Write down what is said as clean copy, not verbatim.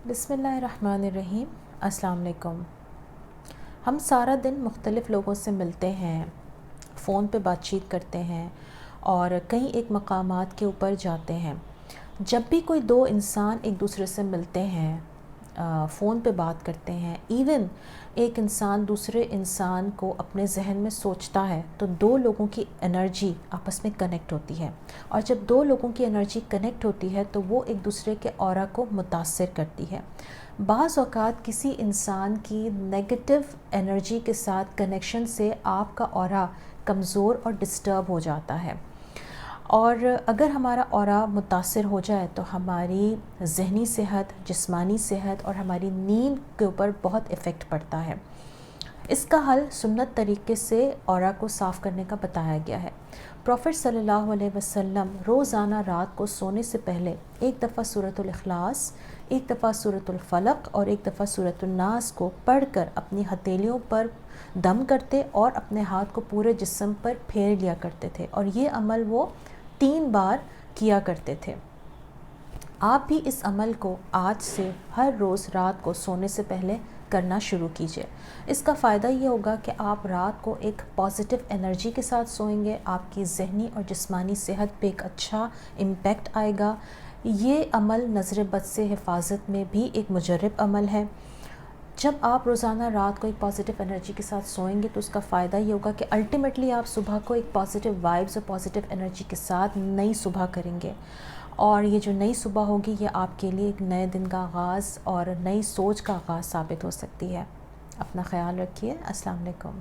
بسم اللہ الرحمن الرحیم۔ السلام علیکم۔ ہم سارا دن مختلف لوگوں سے ملتے ہیں، فون پہ بات چیت کرتے ہیں اور کئی ایک مقامات کے اوپر جاتے ہیں۔ جب بھی کوئی دو انسان ایک دوسرے سے ملتے ہیں، فون پہ بات کرتے ہیں، ایون ایک انسان دوسرے انسان کو اپنے ذہن میں سوچتا ہے تو دو لوگوں کی انرجی آپس میں کنیکٹ ہوتی ہے، اور جب دو لوگوں کی انرجی کنیکٹ ہوتی ہے تو وہ ایک دوسرے کے اورا کو متاثر کرتی ہے۔ بعض اوقات کسی انسان کی نیگیٹو انرجی کے ساتھ کنیکشن سے آپ کا اورا کمزور اور ڈسٹرب ہو جاتا ہے، اور اگر ہمارا اورا متاثر ہو جائے تو ہماری ذہنی صحت، جسمانی صحت اور ہماری نیند کے اوپر بہت افیکٹ پڑتا ہے۔ اس کا حل سنت طریقے سے اورا کو صاف کرنے کا بتایا گیا ہے۔ پروفٹ صلی اللہ علیہ وسلم روزانہ رات کو سونے سے پہلے ایک دفعہ سورۃ الاخلاص، ایک دفعہ سورۃ الفلق اور ایک دفعہ سورۃ الناس کو پڑھ کر اپنی ہتھیلیوں پر دم کرتے اور اپنے ہاتھ کو پورے جسم پر پھیر لیا کرتے تھے، اور یہ عمل وہ 3 بار کیا کرتے تھے۔ آپ بھی اس عمل کو آج سے ہر روز رات کو سونے سے پہلے کرنا شروع کیجئے۔ اس کا فائدہ یہ ہوگا کہ آپ رات کو ایک پازیٹیو انرجی کے ساتھ سوئیں گے، آپ کی ذہنی اور جسمانی صحت پہ ایک اچھا امپیکٹ آئے گا۔ یہ عمل نظر بد سے حفاظت میں بھی ایک مجرب عمل ہے۔ جب آپ روزانہ رات کو ایک پازیٹیو انرجی کے ساتھ سوئیں گے تو اس کا فائدہ یہ ہوگا کہ الٹیمیٹلی آپ صبح کو ایک پازیٹیو وائبز اور پازیٹیو انرجی کے ساتھ نئی صبح کریں گے، اور یہ جو نئی صبح ہوگی یہ آپ کے لیے ایک نئے دن کا آغاز اور نئی سوچ کا آغاز ثابت ہو سکتی ہے۔ اپنا خیال رکھیے۔ السلام علیکم۔